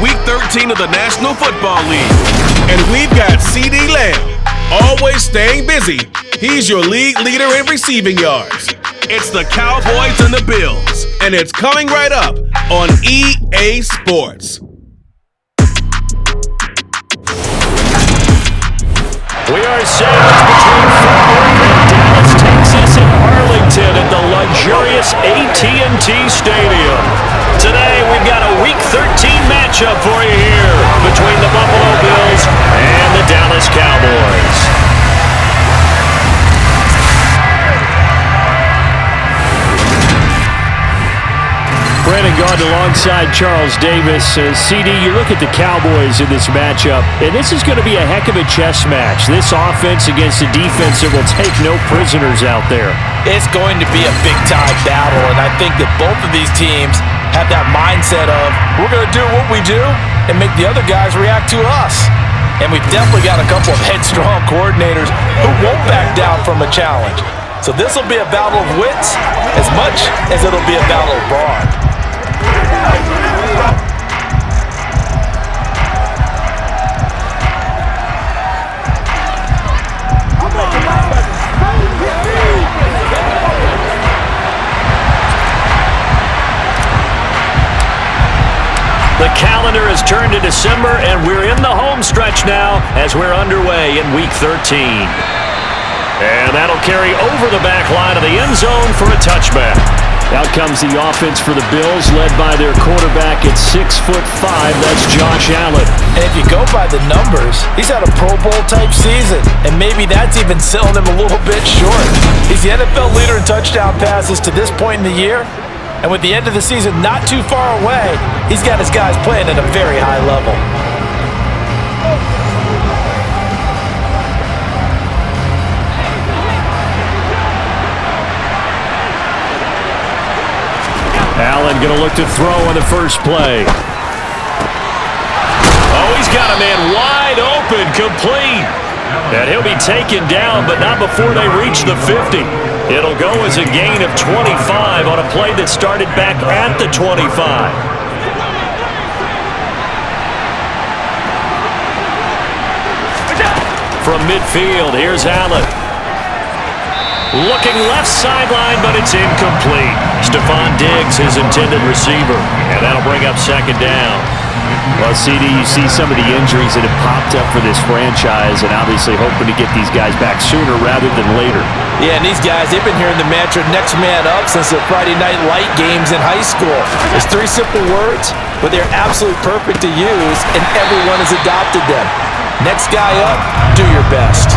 Week 13 of the National Football League. And we've got CeeDee Lamb, always staying busy. He's your league leader in receiving yards. It's the Cowboys and the Bills, and it's coming right up on EA Sports. We are sandwiched between Fort Worth and Dallas, Texas, and Arlington at the luxurious AT&T Stadium. Today, we've got a Week 13 matchup for you here between the Buffalo Bills and the Dallas Cowboys. Brandon Gaud alongside Charles Davis. CD, you look at the Cowboys in this matchup, and this is going to be a heck of a chess match. This offense against a defense that will take no prisoners out there. It's going to be a big-time battle, and I think that both of these teams have that mindset of, we're going to do what we do and make the other guys react to us. And we've definitely got a couple of headstrong coordinators who won't back down from a challenge. So this will be a battle of wits as much as it'll be a battle of brawn. The calendar has turned to December, and we're in the home stretch now as we're underway in Week 13. And that'll carry over the back line of the end zone for a touchback. Out comes the offense for the Bills, led by their quarterback at 6'5". That's Josh Allen. And if you go by the numbers, he's had a Pro Bowl-type season, and maybe that's even selling him a little bit short. He's the NFL leader in touchdown passes to this point in the year, and with the end of the season not too far away, he's got his guys playing at a very high level. Allen going to look to throw on the first play. Oh, he's got a man wide open, complete. And he'll be taken down, but not before they reach the 50. It'll go as a gain of 25 on a play that started back at the 25. From midfield, here's Allen. Looking left sideline, but it's incomplete. Stephon Diggs, his intended receiver, and that'll bring up second down. Well, CD, you see some of the injuries that have popped up for this franchise, and obviously hoping to get these guys back sooner rather than later. Yeah, and these guys, they've been hearing the mantra next man up since the Friday night light games in high school. It's three simple words, but they're absolutely perfect to use, and everyone has adopted them. Next guy up, do your best.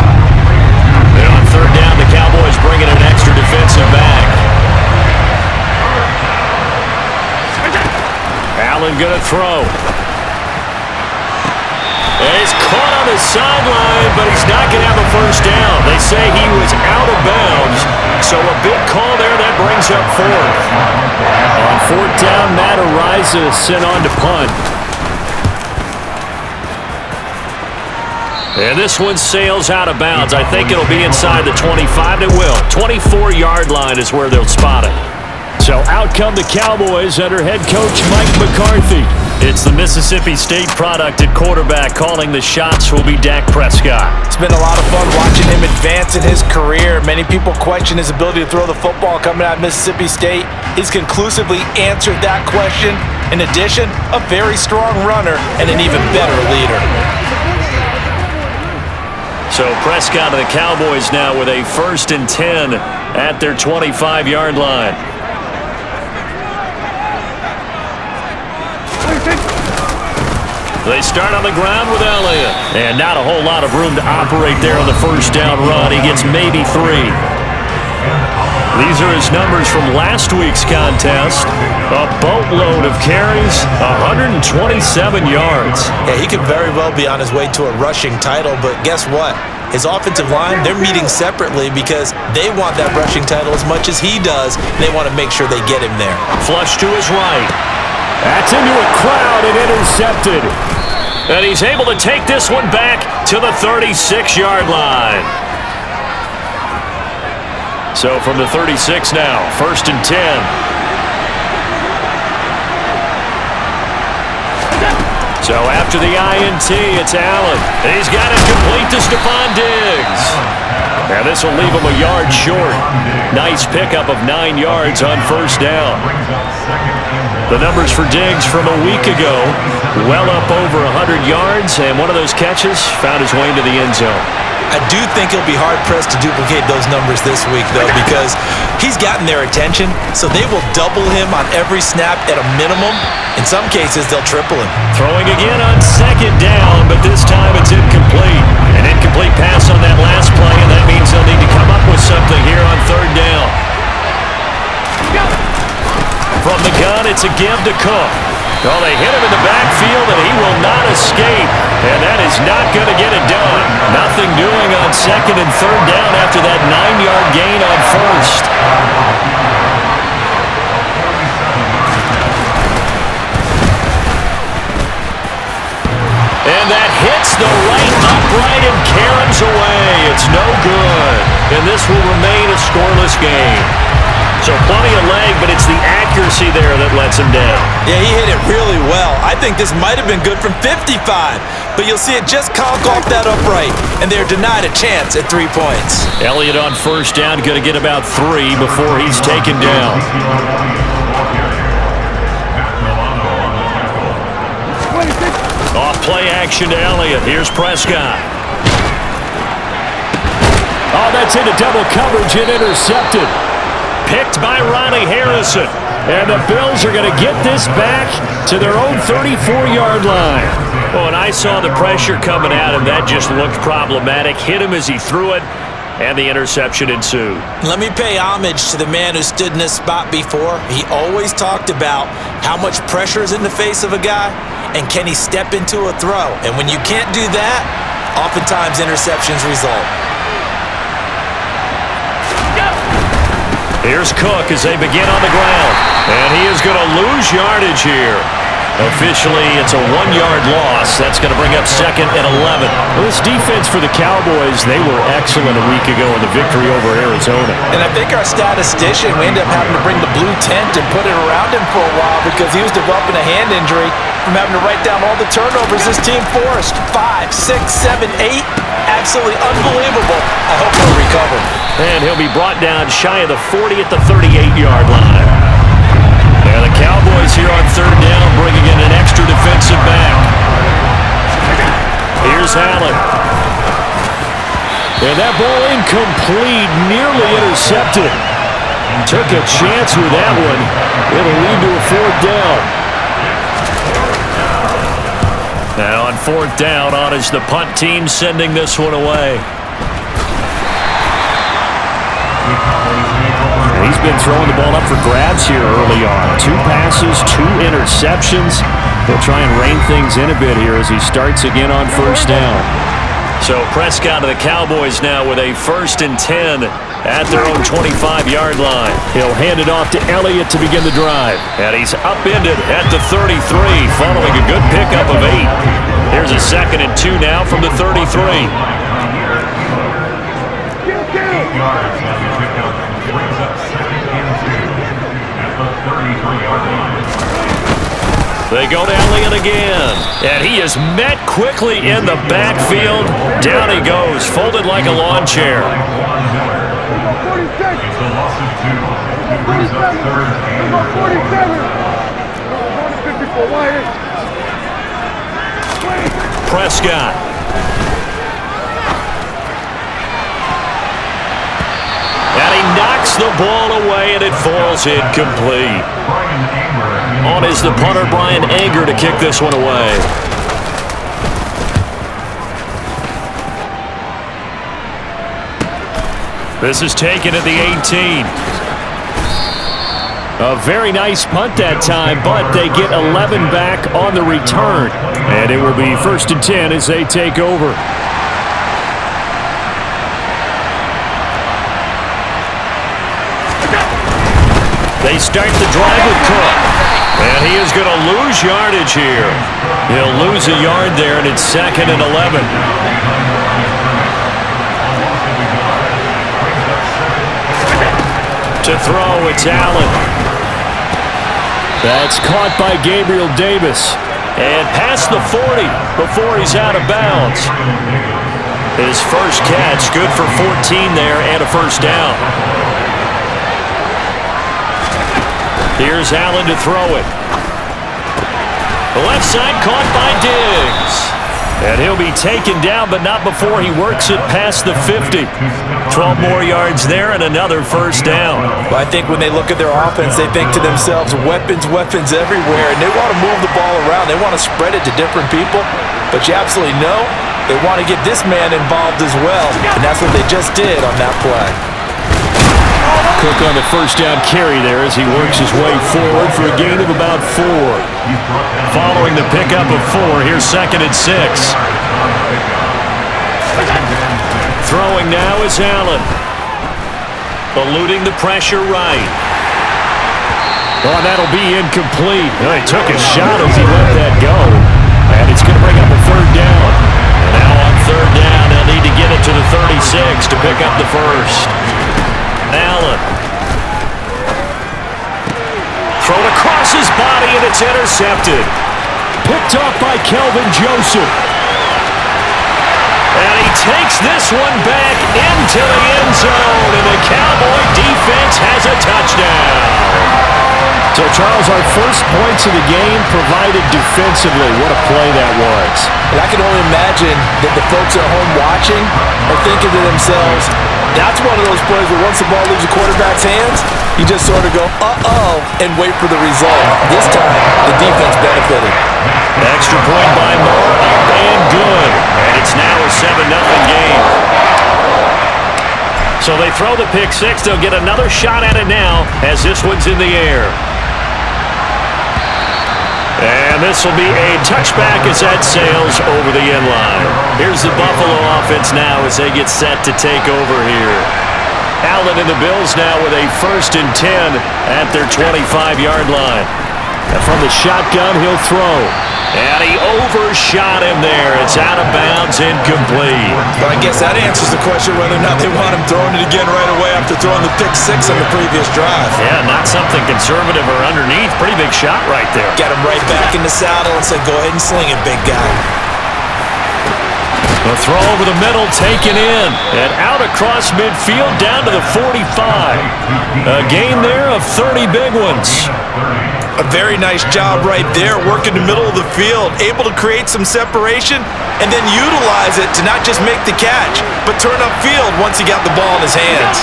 And on third down, the Cowboys bringing an extra defensive back. Allen going to throw. And he's caught on the sideline, but he's not going to have a first down. They say he was out of bounds, so a big call there that brings up fourth. On fourth down, Matt Ariza sent on to punt. And this one sails out of bounds. I think it'll be inside the 25. It will. 24-yard line is where they'll spot it. So out come the Cowboys under head coach Mike McCarthy. It's the Mississippi State product at quarterback. Calling the shots will be Dak Prescott. It's been a lot of fun watching him advance in his career. Many people question his ability to throw the football coming out of Mississippi State. He's conclusively answered that question. In addition, a very strong runner and an even better leader. So Prescott and the Cowboys now with a 1st and 10 at their 25-yard line. They start on the ground with Elliott. And not a whole lot of room to operate there on the first down run. He gets maybe 3. These are his numbers from last week's contest. A boatload of carries, 127 yards. Yeah, he could very well be on his way to a rushing title, but guess what? His offensive line, they're meeting separately because they want that rushing title as much as he does. They want to make sure they get him there. Flush to his right. That's into a crowd and intercepted. And he's able to take this one back to the 36-yard line. So from the 36 now, 1st and 10. So after the INT, it's Allen. He's got it complete to Stephon Diggs. Now this will leave him a yard short. Nice pickup of 9 yards on first down. The numbers for Diggs from a week ago, well up over 100 yards, and one of those catches found his way into the end zone. I do think he'll be hard-pressed to duplicate those numbers this week, though, because he's gotten their attention, so they will double him on every snap at a minimum. In some cases, they'll triple him. Throwing again on second down, but this time it's incomplete. An incomplete pass on that last play, and that means they'll need to come up with something here on third down. From the gun, it's a give to Cook. Well, they hit him in the backfield, and he will not escape. And that is not going to get it done. Nothing doing on second and third down after that 9-yard gain on first. And that hits the right upright and caroms away. It's no good. And this will remain a scoreless game. So plenty of leg, but it's the accuracy there that lets him down. Yeah, he hit it really well. I think this might have been good from 55, but you'll see it just conk off that upright, and they're denied a chance at 3 points. Elliott on first down, going to get about 3 before he's taken down. Off play action to Elliott. Here's Prescott. Oh, that's into double coverage and intercepted. Picked by Ronnie Harrison. And the Bills are going to get this back to their own 34-yard line. Oh, and I saw the pressure coming at him. That just looked problematic. Hit him as he threw it, and the interception ensued. Let me pay homage to the man who stood in this spot before. He always talked about how much pressure is in the face of a guy, and can he step into a throw. And when you can't do that, oftentimes interceptions result. Here's Cook as they begin on the ground. And he is going to lose yardage here. Officially, it's a 1-yard loss. That's going to bring up second and 11. Well, this defense for the Cowboys, they were excellent a week ago in the victory over Arizona. And I think our statistician, we ended up having to bring the blue tent and put it around him for a while because he was developing a hand injury from having to write down all the turnovers this team forced. 5, 6, 7, 8. Absolutely unbelievable. I hope he'll recover. And he'll be brought down shy of the 40 at the 38-yard line. Now the Cowboys here on third down bringing in an extra defensive back. Here's Allen. And that ball incomplete, nearly intercepted. Took a chance with that one. It'll lead to a fourth down. Now on fourth down, on is the punt team sending this one away. He's been throwing the ball up for grabs here early on. 2 passes, 2 interceptions. They'll try and rein things in a bit here as he starts again on first down. So Prescott of the Cowboys now with a 1st and 10 at their own 25-yard line. He'll hand it off to Elliott to begin the drive. And he's upended at the 33 following a good pickup of 8. Here's a 2nd and 2 now from the 33. They go to Elliott again, and he is met quickly in the backfield. Down he goes, folded like a lawn chair. Prescott. And he knocks the ball away, and it falls incomplete. On is the punter, Brian Anger, to kick this one away. This is taken at the 18. A very nice punt that time, but they get 11 back on the return. And it will be 1st and 10 as they take over. They start the drive with Cook. And he is going to lose yardage here. He'll lose a yard there, and it's 2nd and 11. To throw, it's Allen. That's caught by Gabriel Davis. And past the 40 before he's out of bounds. His first catch, good for 14 there and a first down. Here's Allen to throw it. The left side caught by Diggs. And he'll be taken down, but not before he works it past the 50. 12 more yards there and another first down. Well, I think when they look at their offense, they think to themselves, weapons, weapons everywhere. And they want to move the ball around. They want to spread it to different people. But you absolutely know they want to get this man involved as well. And that's what they just did on that play. Cook on the first down carry there as he works his way forward for a gain of about 4. Following the pickup of 4, here's 2nd and 6. Throwing now is Allen. Eluding the pressure right. Oh, that'll be incomplete. Oh, he took a shot as he let that go. And it's going to bring up a 3rd down. And now on 3rd down, they'll need to get it to the 36 to pick up the first. Allen. Thrown across his body, and it's intercepted. Picked off by Kelvin Joseph. And he takes this one back into the end zone, and the Cowboy defense has a touchdown. So, Charles, our first points of the game provided defensively. What a play that was. And I can only imagine that the folks at home watching are thinking to themselves, that's one of those plays where once the ball leaves the quarterback's hands, you just sort of go, uh-oh, and wait for the result. This time, the defense benefited. Extra point by Moore, up and good. And it's now a 7-0 game. So they throw the pick 6. They'll get another shot at it now as this one's in the air. And this will be a touchback as that sails over the end line. Here's the Buffalo offense now as they get set to take over here. Allen and the Bills now with a 1st and 10 at their 25-yard line. And from the shotgun, he'll throw. And he overshot him there. It's out of bounds, incomplete. But I guess that answers the question whether or not they want him throwing it again right away after throwing the pick 6 on the previous drive. Yeah, not something conservative or underneath. Pretty big shot right there. Got him right back in the saddle and said, go ahead and sling it, big guy. The throw over the middle, taken in. And out across midfield, down to the 45. A gain there of 30 big ones. A very nice job right there, working the middle of the field, able to create some separation and then utilize it to not just make the catch, but turn upfield once he got the ball in his hands.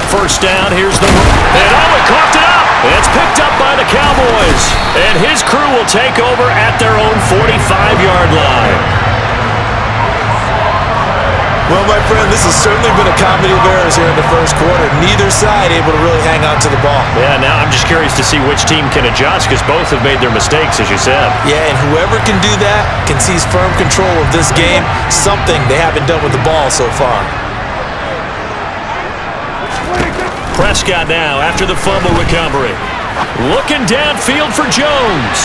First down, here's the... And Owen coughed it up! It's picked up by the Cowboys. And his crew will take over at their own 45-yard line. Well, my friend, this has certainly been a comedy of errors here in the first quarter. Neither side able to really hang on to the ball. Yeah, now I'm just curious to see which team can adjust because both have made their mistakes, as you said. Yeah, and whoever can do that can seize firm control of this game, something they haven't done with the ball so far. Prescott now after the fumble recovery. Looking downfield for Jones.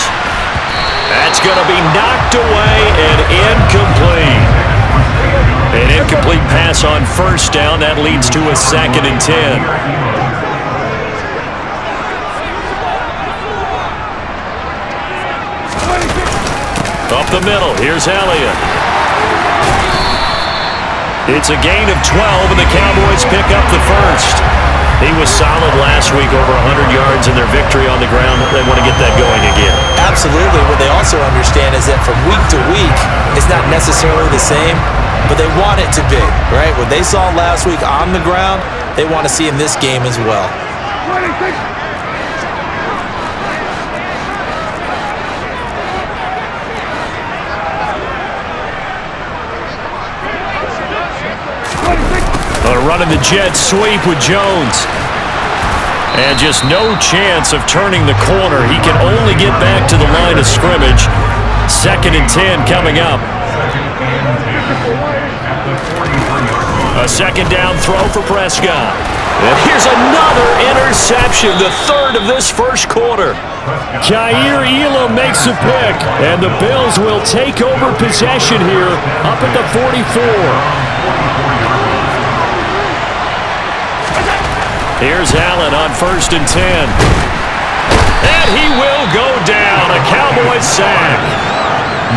That's going to be knocked away and incomplete. An incomplete pass on first down. That leads to a 2nd and 10. Up the middle. Here's Elliott. It's a gain of 12, and the Cowboys pick up the first. He was solid last week, over 100 yards in their victory on the ground. They want to get that going again. Absolutely. What they also understand is that from week to week, it's not necessarily the same, but they want it to be, right? What they saw last week on the ground, they want to see in this game as well. Running the jet sweep with Jones. And just no chance of turning the corner. He can only get back to the line of scrimmage. 2nd and 10 coming up. A 2nd down throw for Prescott. And here's another interception, the 3rd of this first quarter. Jair Elam makes a pick, and the Bills will take over possession here up at the 44. Here's Allen on 1st and 10. And he will go down. A Cowboys sack.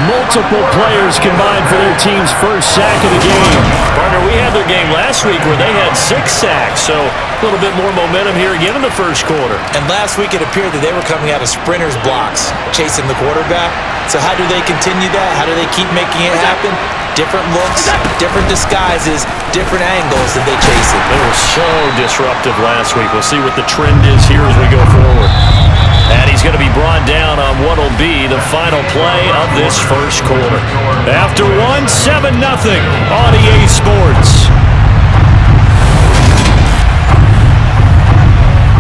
Multiple players combined for their team's first sack of the game. Partner, we had their game last week where they had 6 sacks, so a little bit more momentum here again in the first quarter. And last week it appeared that they were coming out of sprinters blocks, chasing the quarterback. So how do they continue that? How do they keep making it happen? Different looks, different disguises, different angles that they chase it. They were so disruptive last week. We'll see what the trend is here as we go forward. And he's going to be brought down on what will be the final play of this first quarter. After 7-0 on EA Sports.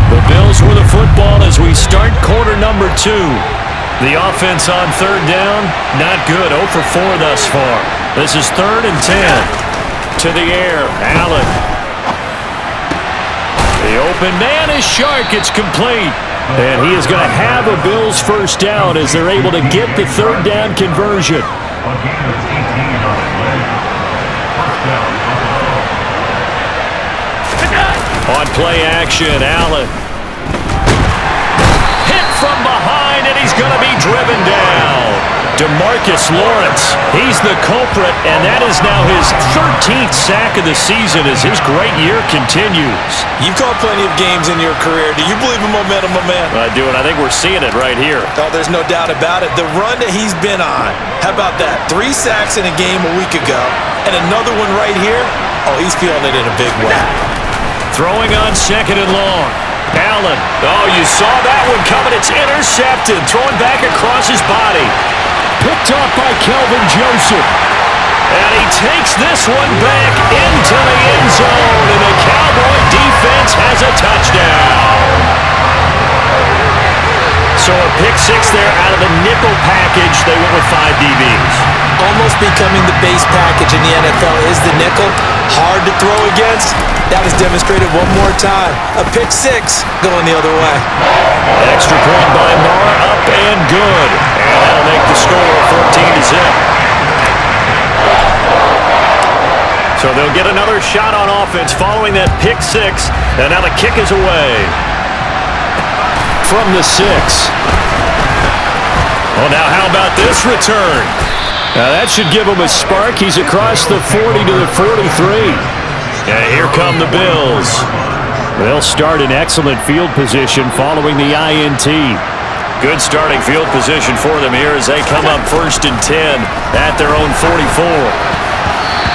The Bills with the football as we start quarter number 2. The offense on third down, not good. 0 for 4 thus far. This is 3rd and 10. To the air, Allen. The open man is Shark. It's complete. And he is going to have a Bills first down as they're able to get the third down conversion. On play action, Allen. Hit from behind, and he's going to be driven down. DeMarcus Lawrence, he's the culprit, and that is now his 13th sack of the season as his great year continues. You've called plenty of games in your career. Do you believe in momentum, my man? I do, and I think we're seeing it right here. Oh, there's no doubt about it. The run that he's been on, how about that? 3 sacks in a game a week ago, and another one right here. Oh, he's feeling it in a big way. Throwing on 2nd and long. Allen. Oh, you saw that one coming. It's intercepted. Throwing back across his body. Picked off by Kelvin Joseph. And he takes this one back into the end zone. And the Cowboy defense has a touchdown. So a pick 6 there out of the nickel package. They went with 5 DBs. Almost becoming the base package in the NFL is the nickel. Hard to throw against. That was demonstrated one more time. A pick 6 going the other way. Extra point by Marr, up and good. And that'll make the score 14-0. So they'll get another shot on offense following that pick 6. And now the kick is away. From the 6. Well, now how about this return? Now that should give him a spark. He's across the 40 to the 43. And here come the Bills. They'll start in excellent field position following the INT. Good starting field position for them here as they come up 1st and 10 at their own 44.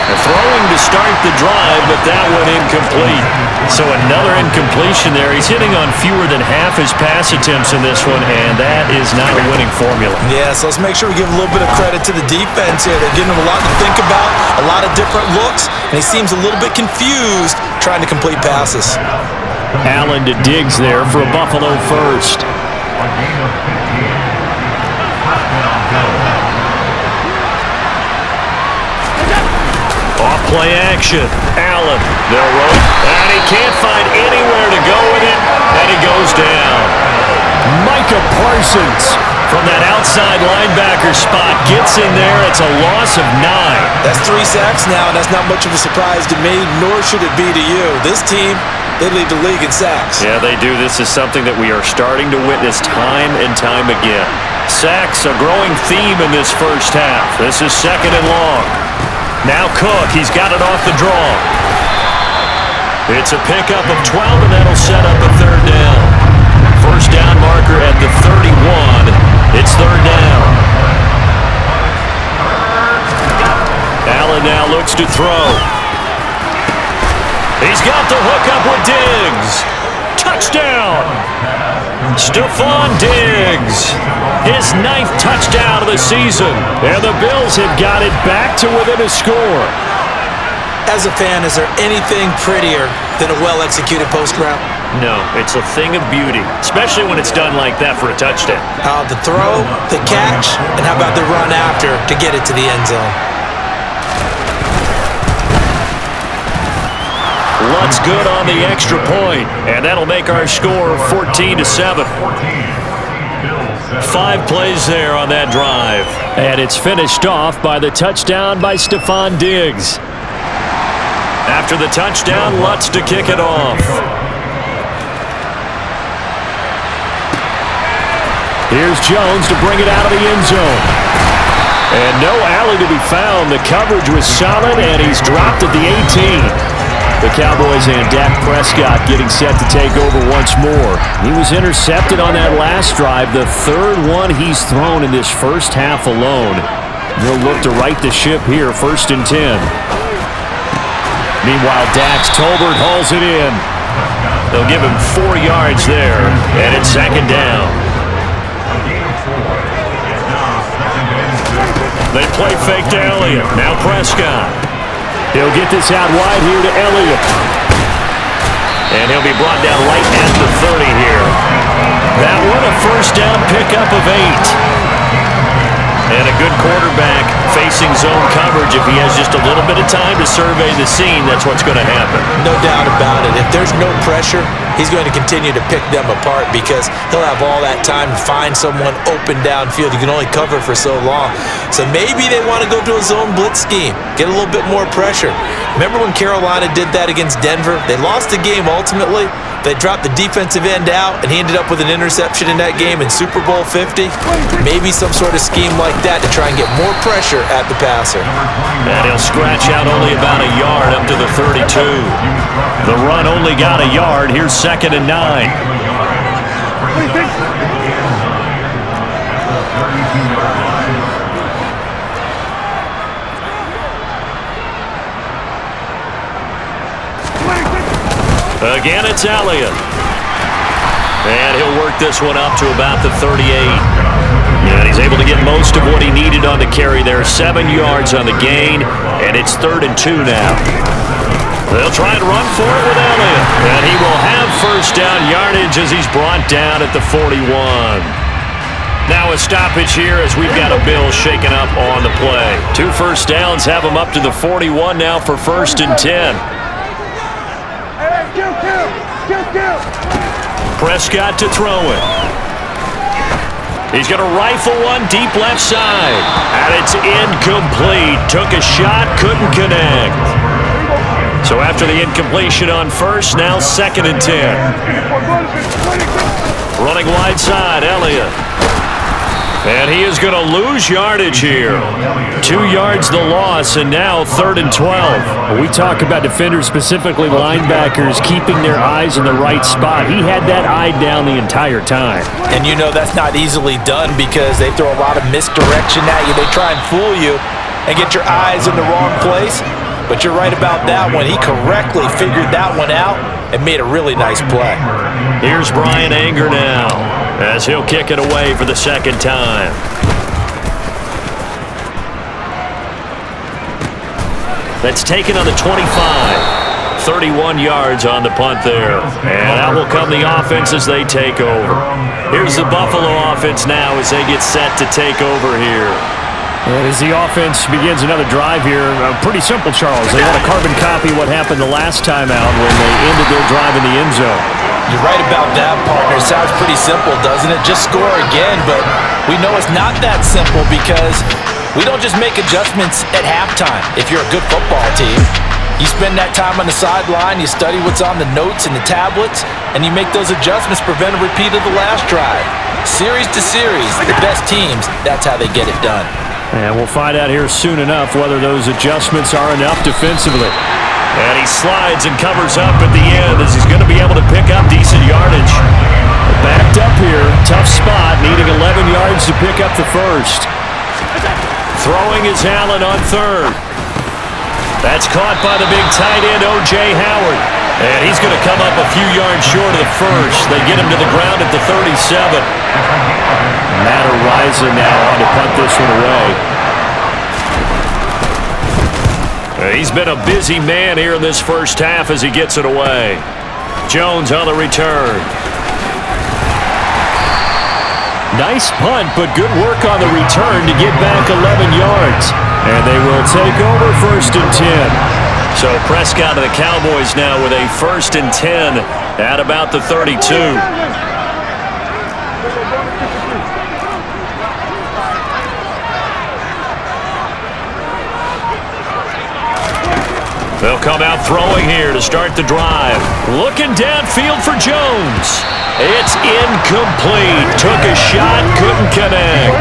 They're throwing to start the drive, but that one incomplete. So another incompletion there. He's hitting on fewer than half his pass attempts in this one, and that is not a winning formula. Yeah, so let's make sure we give a little bit of credit to the defense here. They're giving him a lot to think about, a lot of different looks, and he seems a little bit confused trying to complete passes. Allen to Diggs there for a Buffalo first. Off play action. Allen, they'll roll, and he can't find anywhere to go with it, and he goes down. Micah Parsons from that outside linebacker spot gets in there. It's a loss of 9. That's 3 sacks now, and that's not much of a surprise to me, nor should it be to you. This team, they lead the league in sacks. Yeah, they do. This is something that we are starting to witness time and time again. Sacks, a growing theme in this first half. This is 2nd and long. Now Cook, he's got it off the draw. It's a pickup of 12, and that'll set up a 3rd down. First down marker at the 31. It's 3rd down. Allen now looks to throw. He's got the hook up with Diggs. Touchdown! Stephon Diggs, his 9th touchdown of the season. And the Bills have got it back to within a score. As a fan, is there anything prettier than a well-executed post route? No, it's a thing of beauty, especially when it's done like that for a touchdown. The throw, the catch, and how about the run after to get it to the end zone? Lutt's good on the extra point, and that'll make our score 14-7. 5 plays there on that drive. And it's finished off by the touchdown by Stephon Diggs. After the touchdown, Lutz to kick it off. Here's Jones to bring it out of the end zone. And no alley to be found. The coverage was solid, and he's dropped at the 18. The Cowboys and Dak Prescott getting set to take over once more. He was intercepted on that last drive, the third one he's thrown in this first half alone. He'll look to right the ship here, 1st and 10. Meanwhile, Dax Tolbert hauls it in. They'll give him 4 yards there, and it's 2nd down. They play fake to Elliott. Now Prescott. He'll get this out wide here to Elliott. And he'll be brought down right at the 30 here. That one a 1st down pickup of 8. And a good quarterback facing zone coverage. If he has just a little bit of time to survey the scene, that's what's going to happen. No doubt about it. If there's no pressure, he's going to continue to pick them apart because he'll have all that time to find someone open downfield. You can only cover for so long. So maybe they want to go to a zone blitz scheme, get a little bit more pressure. Remember when Carolina did that against Denver? They lost the game ultimately. They dropped the defensive end out, and he ended up with an interception in that game in Super Bowl 50. Maybe some sort of scheme like that to try and get more pressure at the passer. And he'll scratch out only about a yard up to the 32. The run only got a yard. Here's 2nd and 9. Again, it's Elliott. And he'll work this one up to about the 38. And he's able to get most of what he needed on the carry there. 7 yards on the gain, and it's 3rd and 2 now. They'll try and run for it with Elliott. And he will have 1st down yardage as he's brought down at the 41. Now a stoppage here as we've got a Bill shaken up on the play. 2 first downs have him up to the 41 now for 1st and 10. Prescott to throw it. He's going to rifle one deep left side. And it's incomplete. Took a shot, couldn't connect. So after the incompletion on 1st, now 2nd and 10. Running wide side, Elliott. And he is going to lose yardage here. 2 yards the loss, and now 3rd and 12. We talk about defenders, specifically linebackers, keeping their eyes in the right spot. He had that eye down the entire time. And you know that's not easily done because they throw a lot of misdirection at you. They try and fool you and get your eyes in the wrong place. But you're right about that one. He correctly figured that one out and made a really nice play. Here's Brian Anger now as he'll kick it away for the 2nd time. That's taken on the 25. 31 yards on the punt there. And out will come the offense as they take over. Here's the Buffalo offense now as they get set to take over here. And as the offense begins another drive here, pretty simple, Charles. They want to carbon copy what happened the last time out when they ended their drive in the end zone. You're right about that, partner. It sounds pretty simple, doesn't it? Just score again, but we know it's not that simple because we don't just make adjustments at halftime. If you're a good football team, you spend that time on the sideline, you study what's on the notes and the tablets, and you make those adjustments, prevent a repeat of the last drive. Series to series, the best teams, that's how they get it done. And we'll find out here soon enough whether those adjustments are enough defensively. And he slides and covers up at the end as he's going to be able to pick up decent yardage. Backed up here, tough spot, needing 11 yards to pick up the 1st. Throwing is Allen on 3rd. That's caught by the big tight end, O.J. Howard. And he's going to come up a few yards short of the 1st. They get him to the ground at the 37. Matt Ariza now on to punt this one away. He's been a busy man here in this first half as he gets it away. Jones on the return. Nice punt, but good work on the return to get back 11 yards. And they will take over 1st and 10. So Prescott of the Cowboys now with a 1st and 10 at about the 32. They'll come out throwing here to start the drive. Looking downfield for Jones. It's incomplete. Took a shot, couldn't connect.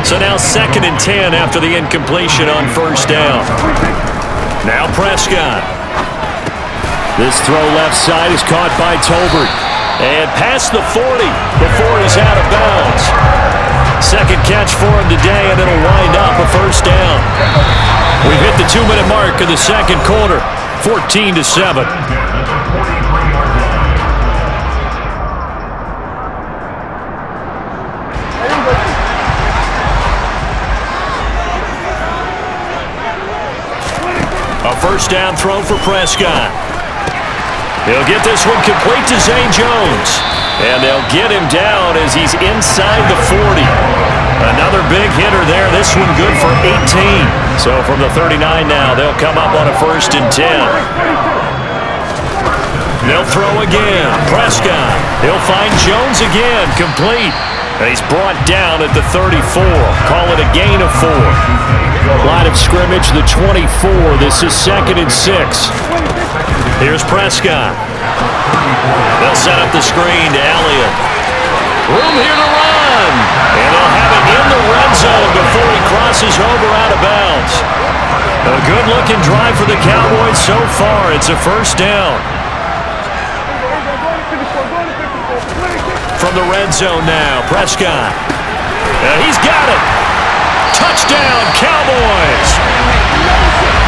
So now 2nd and 10 after the incompletion on 1st down. Now Prescott. This throw left side is caught by Tolbert. And past the 40 before he's out of bounds. 2nd catch for him today, and it'll wind up a 1st down. We've hit the 2-minute mark of the 2nd quarter, 14-7. A 1st down throw for Prescott. He'll get this one complete to Zay Jones. And they'll get him down as he's inside the 40. Another big hitter there. This one good for 18. So from the 39 now, they'll come up on a 1st and 10. They'll throw again. Prescott. He'll find Jones again. Complete. And he's brought down at the 34. Call it a gain of 4. Line of scrimmage, the 24. This is 2nd and 6. Here's Prescott. They'll set up the screen to Elliott. Room here to run. And they'll have it in the red zone before he crosses over out of bounds. A good-looking drive for the Cowboys so far. It's a 1st down. From the red zone now, Prescott. And he's got it. Touchdown, Cowboys.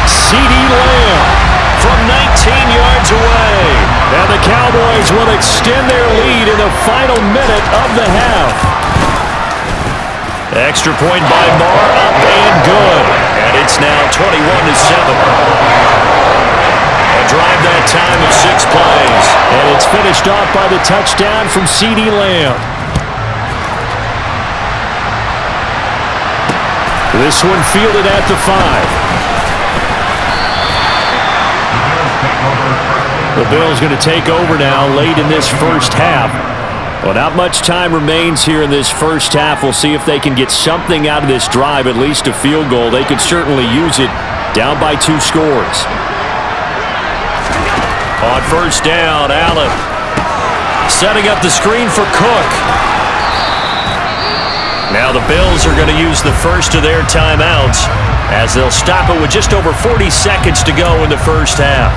C.D. Lamb from 19 yards away. And the Cowboys will extend their lead in the final minute of the half. Extra point by Marr, up and good. And it's now 21-7. A drive that time of 6 plays. And it's finished off by the touchdown from C.D. Lamb. This one fielded at the 5. The Bills going to take over now late in this 1st half. Well, not much time remains here in this 1st half. We'll see if they can get something out of this drive, at least a field goal. They could certainly use it down by 2 scores. On 1st down, Allen setting up the screen for Cook. Now the Bills are going to use the first of their timeouts as they'll stop it with just over 40 seconds to go in the 1st half.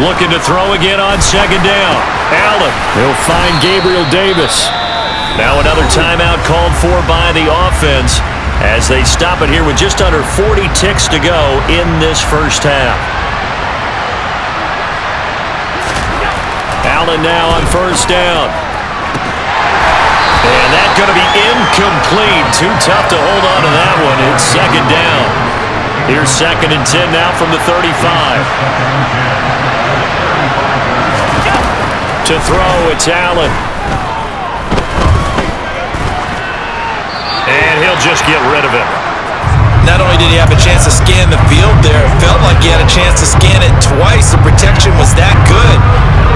Looking to throw again on 2nd down. Allen. He'll find Gabriel Davis. Now another timeout called for by the offense as they stop it here with just under 40 ticks to go in this 1st half. Allen now on 1st down. And that's going to be incomplete. Too tough to hold on to that one. It's 2nd down. Here's 2nd and 10 now from the 35. To throw, it's Allen. And he'll just get rid of it. Not only did he have a chance to scan the field there, it felt like he had a chance to scan it twice. The protection was that good.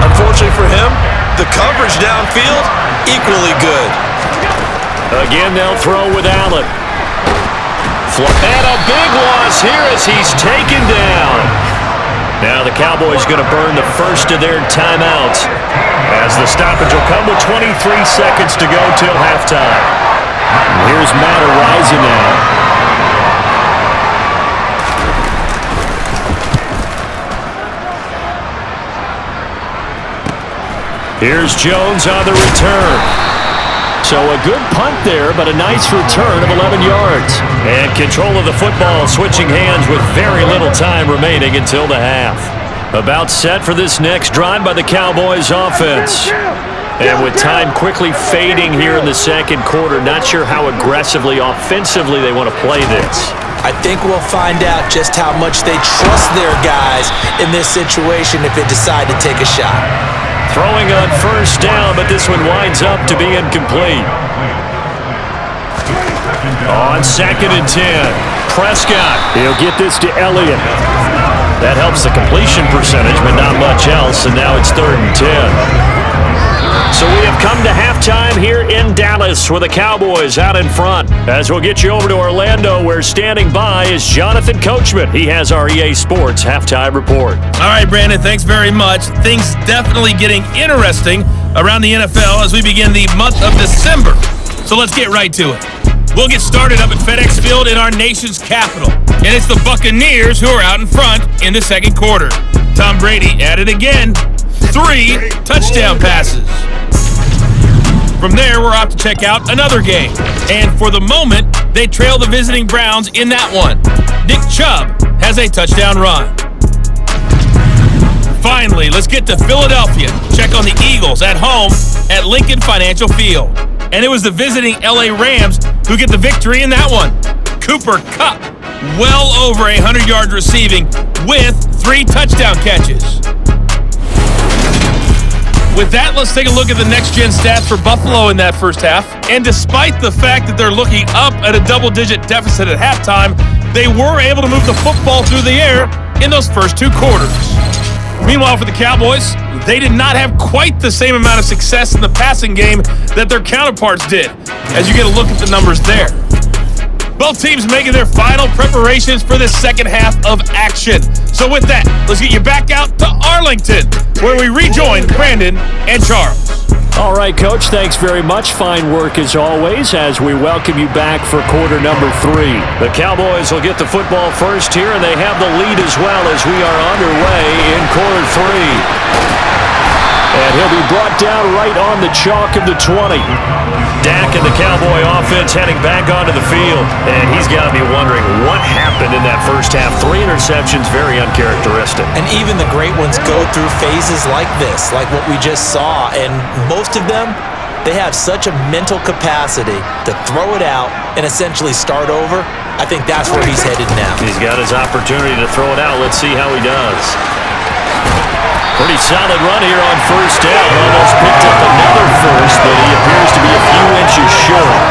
Unfortunately for him, the coverage downfield, equally good. Again, they'll throw with Allen. And a big loss here as he's taken down. Now the Cowboys going to burn the first of their timeouts as the stoppage will come with 23 seconds to go till halftime. Here's Matt Araiza now. Here's Jones on the return. So a good punt there, but a nice return of 11 yards. And control of the football switching hands with very little time remaining until the half. About set for this next drive by the Cowboys offense. And with time quickly fading here in the 2nd quarter, not sure how aggressively, offensively they want to play this. I think we'll find out just how much they trust their guys in this situation if they decide to take a shot. Throwing on 1st down, but this one winds up to be incomplete. On 2nd and 10, Prescott. He'll get this to Elliott. That helps the completion percentage, but not much else, and now it's 3rd and 10. So we have come to halftime here in Dallas with the Cowboys out in front. As we'll get you over to Orlando, where standing by is Jonathan Coachman. He has our EA Sports halftime report. All right, Brandon, thanks very much. Things definitely getting interesting around the NFL as we begin the month of December. So let's get right to it. We'll get started up at FedEx Field in our nation's capital. And it's the Buccaneers who are out in front in the second quarter. Tom Brady at it again. 3 touchdown passes. From there, we're off to check out another game. And for the moment, they trail the visiting Browns in that one. Nick Chubb has a touchdown run. Finally, let's get to Philadelphia. Check on the Eagles at home at Lincoln Financial Field. And it was the visiting LA Rams who get the victory in that one. Cooper Kupp, well over 100 yards receiving with 3 touchdown catches. With that, let's take a look at the next-gen stats for Buffalo in that first half. And despite the fact that they're looking up at a double-digit deficit at halftime, they were able to move the football through the air in those first 2 quarters. Meanwhile, for the Cowboys, they did not have quite the same amount of success in the passing game that their counterparts did, as you get a look at the numbers there. Both teams making their final preparations for this second half of action. So with that, let's get you back out to Arlington, where we rejoin Brandon and Charles. All right, Coach, thanks very much. Fine work as always as we welcome you back for quarter number 3. The Cowboys will get the football first here, and they have the lead as well as we are underway in quarter 3. And he'll be brought down right on the chalk of the 20. Dak and the Cowboy offense heading back onto the field. And he's got to be wondering what happened in that first half. 3 interceptions, very uncharacteristic. And even the great ones go through phases like this, like what we just saw. And most of them, they have such a mental capacity to throw it out and essentially start over. I think that's where he's headed now. He's got his opportunity to throw it out. Let's see how he does. Pretty solid run here on first down. Almost picked up another first, but he appears to be a few inches short.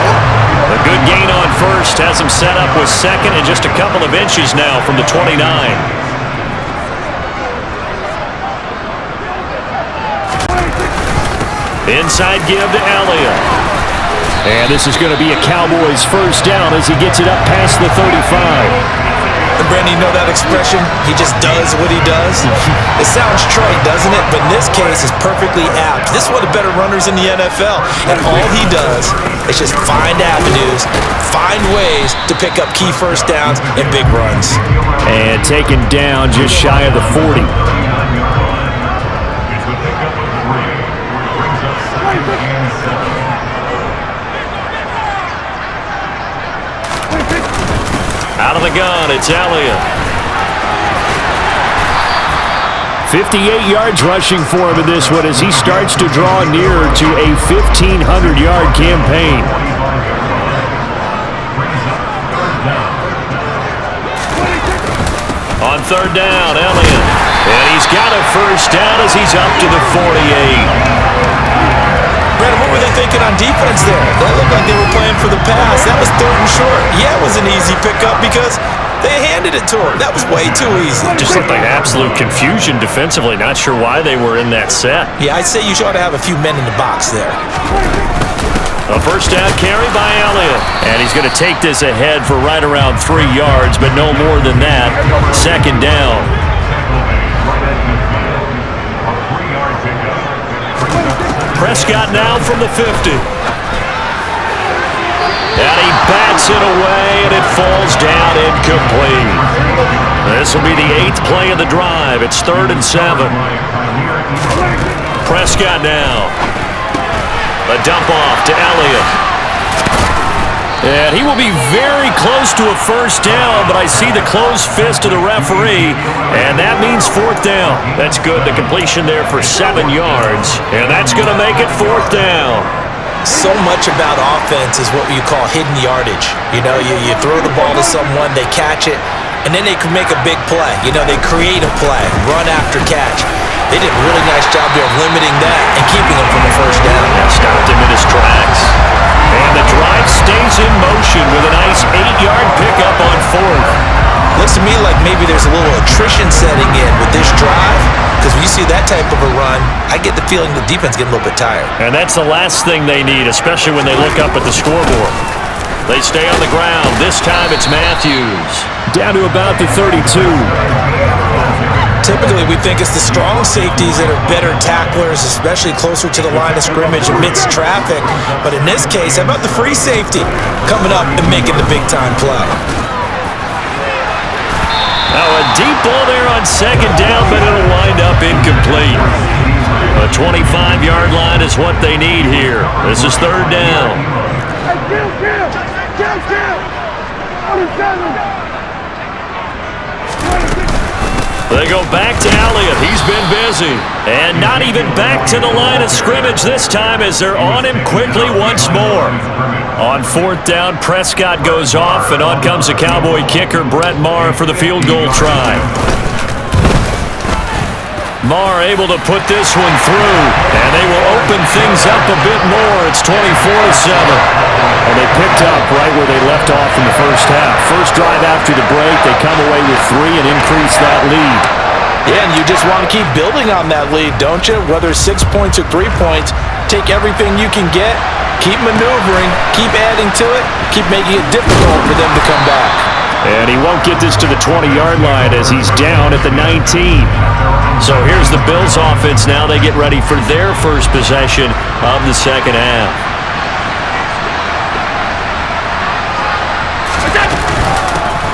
A good gain on first has him set up with second and just a couple of inches now from the 29. Inside give to Elliott. And this is going to be a Cowboys first down as he gets it up past the 35. And Brandon, you know that expression? He just does what he does. It sounds trite, doesn't it? But in this case, it's perfectly apt. This is one of the better runners in the NFL. And all he does is just find avenues, find ways to pick up key first downs and big runs. And taken down just shy of the 40. Out of the gun, it's Elliott. 58 yards rushing for him in this one as he starts to draw nearer to a 1,500-yard campaign. On third down, Elliott. And he's got a first down as he's up to the 48. Brandon, what were they thinking on defense there? That looked like they were playing for the pass. That was third and short. Yeah, it was an easy pickup because they handed it to him. That was way too easy. Just looked like absolute confusion defensively. Not sure why they were in that set. Yeah, I'd say you ought to have a few men in the box there. A first down carry by Elliott. And he's going to take this ahead for right around 3 yards, but no more than that. Second down. Prescott now from the 50. And he bats it away, and it falls down incomplete. This will be the 8th play of the drive. It's 3rd and 7. Prescott now. A dump off to Elliott. And he will be very close to a first down, but I see the closed fist of the referee, and that means 4th down. That's good. The completion there for 7 yards, and that's going to make it 4th down. So much about offense is what you call hidden yardage. You know, you throw the ball to someone, they catch it, and then they can make a big play. You know, they create a play, run after catch. They did a really nice job there of limiting that and keeping him from a first down. That stopped him in his tracks. And the drive stays in motion with a nice 8-yard pickup on 4th. Looks to me like maybe there's a little attrition setting in with this drive, because when you see that type of a run, I get the feeling the defense getting a little bit tired. And that's the last thing they need, especially when they look up at the scoreboard. They stay on the ground. This time it's Matthews. Down to about the 32. Typically, we think it's the strong safeties that are better tacklers, especially closer to the line of scrimmage amidst traffic. But in this case, how about the free safety coming up and making the big-time play? Now a deep ball there on second down, but it'll wind up incomplete. A 25-yard line is what they need here. This is third down. They go back to Elliott. He's been busy. And not even back to the line of scrimmage this time as they're on him quickly once more. On fourth down, Prescott goes off, and on comes the Cowboy kicker, Brett Maher, for the field goal try. Maher able to put this one through, and they will open things up a bit more. It's 24-7. And they picked up right where they left off in the first half. First drive after the break, they come away with 3 and increase that lead. Yeah, and you just want to keep building on that lead, don't you? Whether it's 6 points or 3 points, take everything you can get, keep maneuvering, keep adding to it, keep making it difficult for them to come back. And he won't get this to the 20-yard line as he's down at the 19. So here's the Bills offense now. They get ready for their first possession of the second half.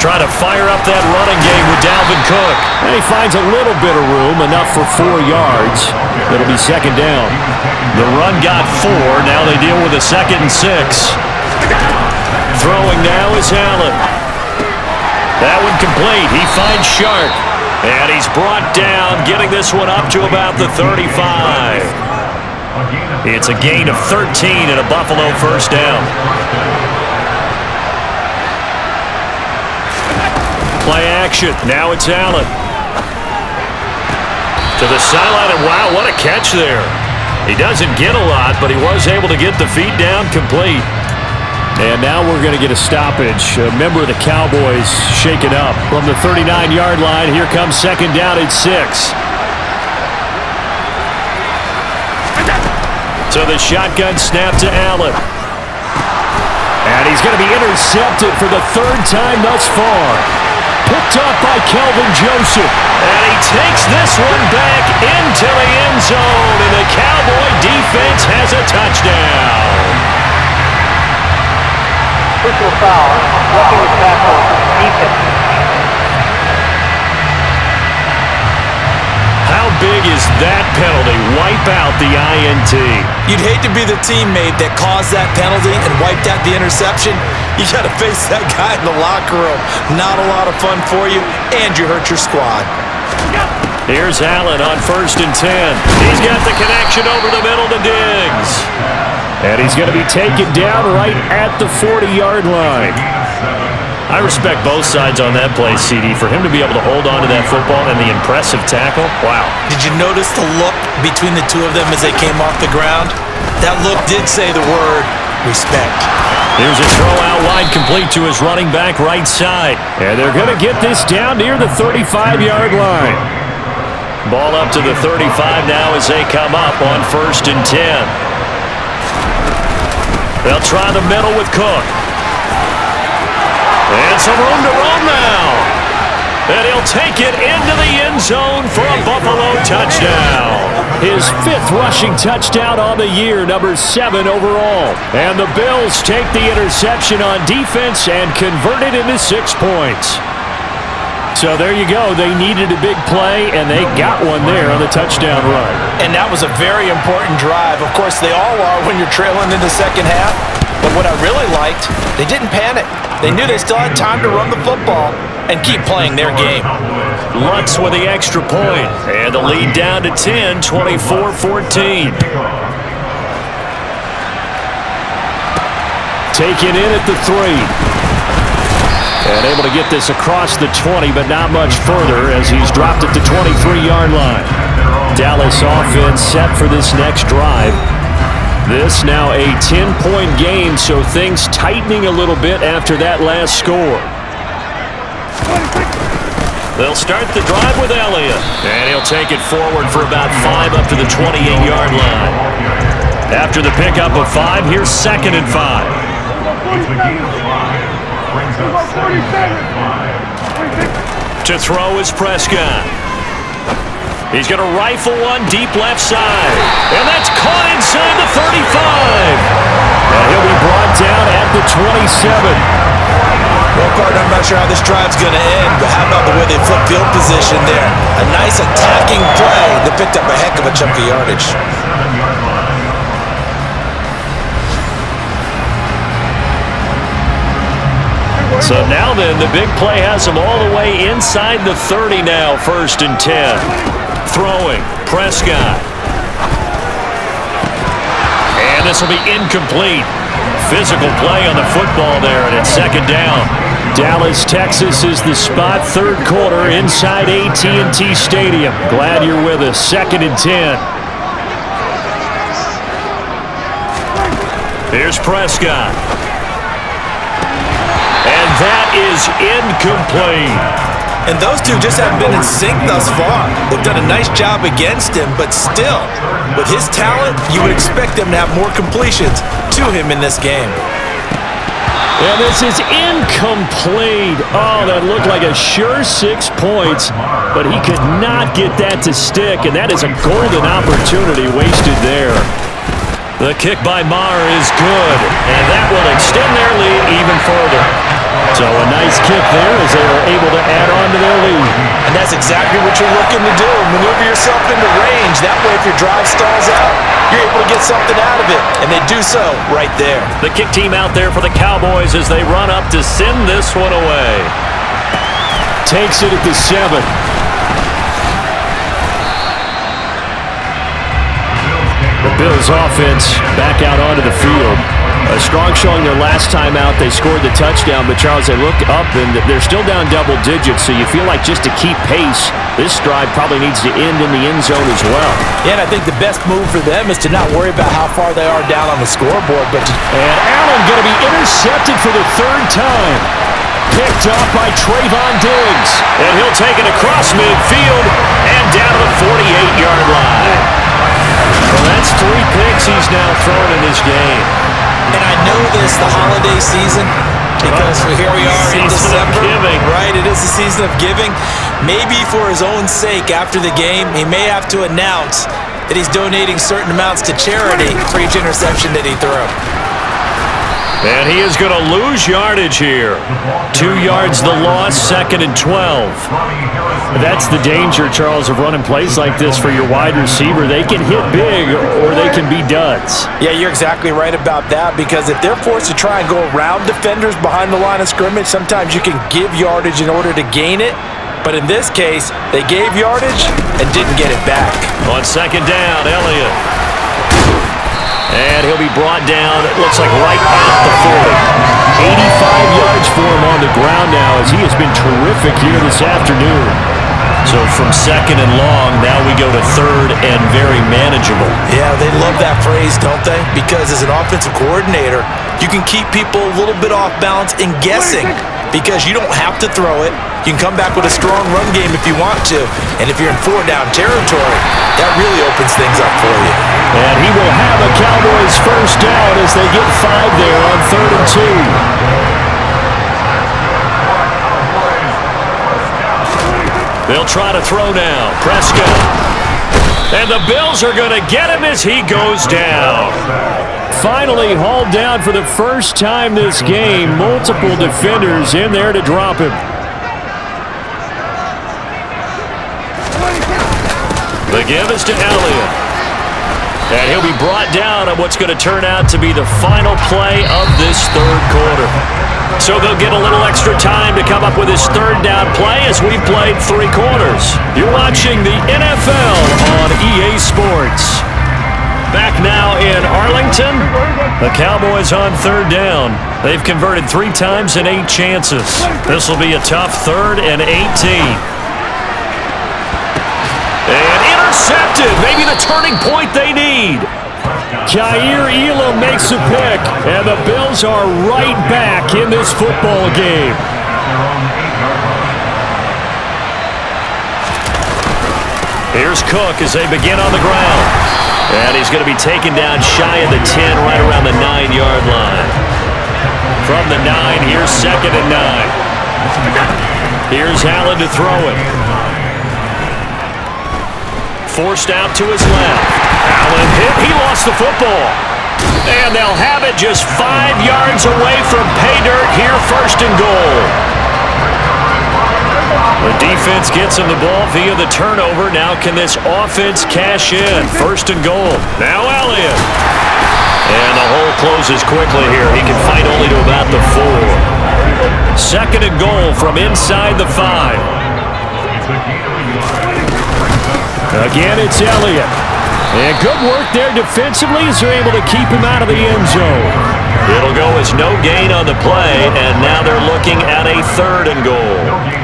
Trying to fire up that running game with Dalvin Cook. And he finds a little bit of room, enough for 4 yards. It'll be second down. The run got 4. Now they deal with a 2nd and 6. Throwing now is Allen. That one complete. He finds Sharp. And he's brought down, getting this one up to about the 35. It's a gain of 13 and a Buffalo first down. Play action. Now it's Allen. To the sideline, and wow, what a catch there. He doesn't get a lot, but he was able to get the feet down complete. And now we're going to get a stoppage. A member of the Cowboys shaken up. From the 39-yard line, here comes second down at 6. So the shotgun snap to Allen. And he's going to be intercepted for the 3rd time thus far. Picked up by Kelvin Joseph. And he takes this one back into the end zone, and the Cowboy defense has a touchdown. Personal foul, roughing the tackle, defense. How big is that penalty? Wipe out the INT. You'd hate to be the teammate that caused that penalty and wiped out the interception. You got to face that guy in the locker room. Not a lot of fun for you, and you hurt your squad. Here's Allen on 1st and 10. He's got the connection over the middle to Diggs. And he's going to be taken down right at the 40-yard line. I respect both sides on that play, CD. For him to be able to hold on to that football and the impressive tackle, wow. Did you notice the look between the two of them as they came off the ground? That look did say the word respect. Here's a throw out wide, complete to his running back right side. And they're going to get this down near the 35-yard line. Ball up to the 35 now as they come up on 1st and 10. They'll try the middle with Cook. And some room to roam now. And he'll take it into the end zone for a Buffalo touchdown. His 5th rushing touchdown on the year, number 7 overall. And the Bills take the interception on defense and convert it into 6 points. So there you go. They needed a big play, and they got one there on the touchdown run. And that was a very important drive. Of course, they all are when you're trailing in the second half. But what I really liked, they didn't panic. They knew they still had time to run the football and keep playing their game. Lutz with the extra point. And the lead down to 10, 24-14. Taken in at the 3. And able to get this across the 20, but not much further as he's dropped at the 23-yard line. Dallas offense set for this next drive. This now a 10-point game, so things tightening a little bit after that last score. They'll start the drive with Elliott. And he'll take it forward for about 5 up to the 28-yard line. After the pickup of 5, here's 2nd and 5. To throw is Prescott. He's going to rifle one deep left side. And that's caught inside the 35. And he'll be brought down at the 27. Well, partner, I'm not sure how this drive's going to end, but how about the way they flip field position there? A nice attacking play that picked up a heck of a chunk of yardage. So now then, the big play has them all the way inside the 30 now, 1st and 10. Throwing, Prescott. And this will be incomplete. Physical play on the football there, and it's 2nd down. Dallas, Texas is the spot, 3rd quarter inside AT&T Stadium. Glad you're with us. 2nd and 10. Here's Prescott. And that is incomplete. And those two just haven't been in sync thus far. They've done a nice job against him, but still, with his talent, you would expect them to have more completions to him in this game. And this is incomplete. Oh, that looked like a sure 6 points, but he could not get that to stick, and that is a golden opportunity wasted there. The kick by Maher is good, and that will extend their lead even further. So a nice kick there as they are able to add on to their lead. And that's exactly what you're looking to do. Maneuver yourself into range. That way, if your drive stalls out, you're able to get something out of it. And they do so right there. The kick team out there for the Cowboys as they run up to send this one away. Takes it at the 7. The Bills offense back out onto the field. A strong showing their last time out. They scored the touchdown, but Charles, they look up and they're still down double digits, so you feel like just to keep pace, this drive probably needs to end in the end zone as well. Yeah, and I think the best move for them is to not worry about how far they are down on the scoreboard, but and Allen going to be intercepted for the 3rd time. Picked off by Trayvon Diggs. And he'll take it across midfield and down to the 48-yard line. Well, that's 3 picks he's now thrown in this game. And I know this the holiday season because here we are in December. Right, it is the season of giving. Maybe for his own sake after the game, he may have to announce that he's donating certain amounts to charity for each interception that he threw. And he is going to lose yardage here. 2 yards the loss, 2nd and 12. That's the danger, Charles, of running plays like this for your wide receiver. They can hit big or they can be duds. Yeah, you're exactly right about that because if they're forced to try and go around defenders behind the line of scrimmage, sometimes you can give yardage in order to gain it. But in this case, they gave yardage and didn't get it back. On 2nd down, Elliott. And he'll be brought down, it looks like right at the 40. 85 yards for him on the ground now as he has been terrific here this afternoon. So from 2nd and long, now we go to 3rd and very manageable. Yeah, they love that phrase, don't they? Because as an offensive coordinator, you can keep people a little bit off balance and guessing because you don't have to throw it. You can come back with a strong run game if you want to. And if you're in 4-down territory, that really opens things up for you. And he will have a Cowboys 1st down as they get 5 there on 3rd and 2. They'll try to throw now. Prescott. And the Bills are going to get him as he goes down. Finally hauled down for the first time this game. Multiple defenders in there to drop him. The give is to Elliott. And he'll be brought down on what's going to turn out to be the final play of this 3rd quarter. So they'll get a little extra time to come up with his 3rd down play as we've played 3 quarters. You're watching the NFL on EA Sports. Back now in Arlington, the Cowboys on 3rd down. They've converted 3 times in 8 chances. This will be a tough 3rd and 18. And intercepted, maybe the turning point they need. Jair Elam makes a pick, and the Bills are right back in this football game. Here's Cook as they begin on the ground. And he's going to be taken down shy of the 10, right around the 9-yard line. From the 9, here's 2nd and 9. Here's Allen to throw it. Forced out to his left. Allen hit. He lost the football. And they'll have it just 5 yards away from pay dirt here, 1st and goal. The defense gets him the ball via the turnover. Now can this offense cash in? 1st and goal. Now Elliott. And the hole closes quickly here. He can fight only to about the 4. 2nd and goal from inside the 5. Again, it's Elliott. And good work there defensively as they're able to keep him out of the end zone. It'll go as no gain on the play, and now they're looking at a 3rd and goal.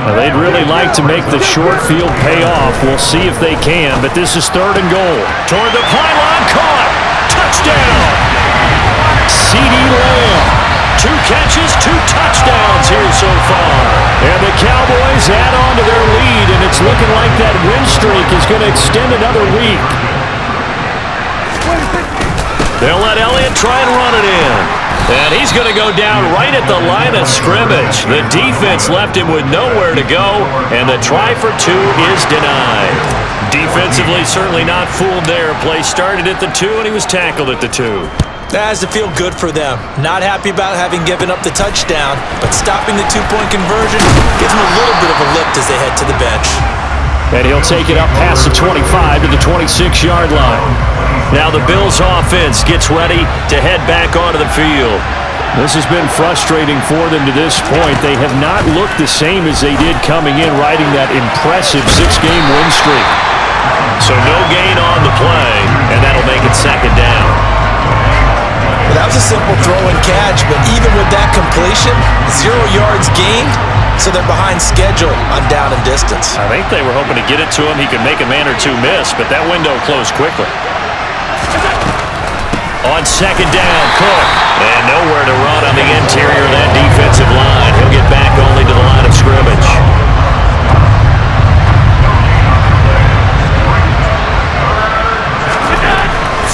Now, they'd really like to make the short field pay off. We'll see if they can, but this is 3rd and goal. Toward the pylon, caught. Touchdown. CeeDee Lamb. 2 catches, 2 touchdowns here so far. And the Cowboys add on to their lead, and it's looking like that win streak is going to extend another week. They'll let Elliott try and run it in. And he's going to go down right at the line of scrimmage. The defense left him with nowhere to go, and the try for 2 is denied. Defensively, certainly not fooled there. Play started at the 2, and he was tackled at the 2. That has to feel good for them. Not happy about having given up the touchdown, but stopping the 2-point conversion gives them a little bit of a lift as they head to the bench. And he'll take it up past the 25 to the 26-yard line. Now the Bills' offense gets ready to head back onto the field. This has been frustrating for them to this point. They have not looked the same as they did coming in, riding that impressive 6-game win streak. So no gain on the play, and that'll make it 2nd down. Well, that was a simple throw and catch, but even with that completion, 0 yards gained, so they're behind schedule on down and distance. I think they were hoping to get it to him. He could make a man or 2 miss, but that window closed quickly. On 2nd down, Cook. And nowhere to run on the interior of that defensive line. He'll get back only to the line of scrimmage.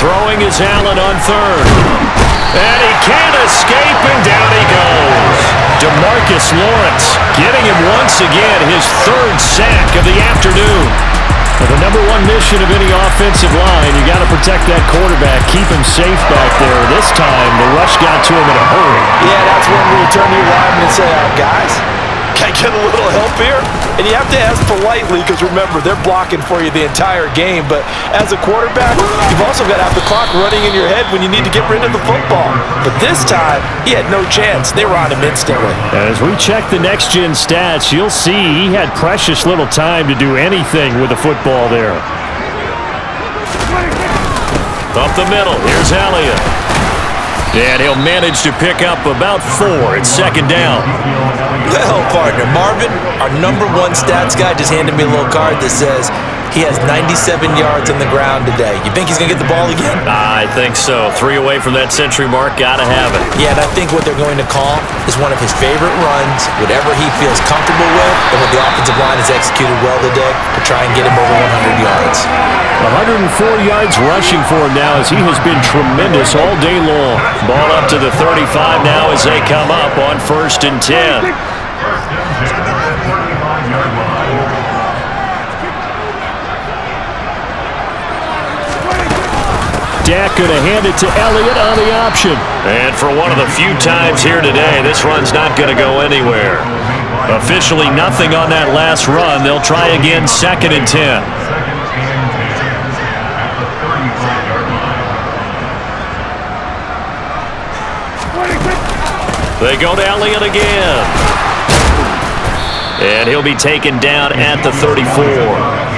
Throwing is Allen on 3rd. And he can't escape, and down he goes. DeMarcus Lawrence getting him once again, his 3rd sack of the afternoon. Well, the number 1 mission of any offensive line, you got to protect that quarterback, keep him safe back there. This time, the rush got to him in a hurry. Yeah, that's when we turn to your lineman and say, guys, can I get a little help here? And you have to ask politely because, remember, they're blocking for you the entire game. But as a quarterback, you've also got to have the clock running in your head when you need to get rid of the football. But this time, he had no chance. They were on him instantly. As we check the next-gen stats, you'll see he had precious little time to do anything with the football there. Up the middle, here's Elliott. And he'll manage to pick up about 4. It's 2nd down. Well, partner, Marvin, our number 1 stats guy, just handed me a little card that says he has 97 yards on the ground today. You think he's going to get the ball again? I think so. 3 away from that century mark. Got to have it. Yeah, and I think what they're going to call is one of his favorite runs, whatever he feels comfortable with, and what the offensive line has executed well today to try and get him over 100 yards. 104 yards rushing for him now as he has been tremendous all day long. Ball up to the 35 now as they come up on 1st and 10. Dak going to hand it to Elliott on the option. And for one of the few times here today, this run's not going to go anywhere. Officially nothing on that last run. They'll try again 2nd and 10. They go to Elliott again. And he'll be taken down at the 34.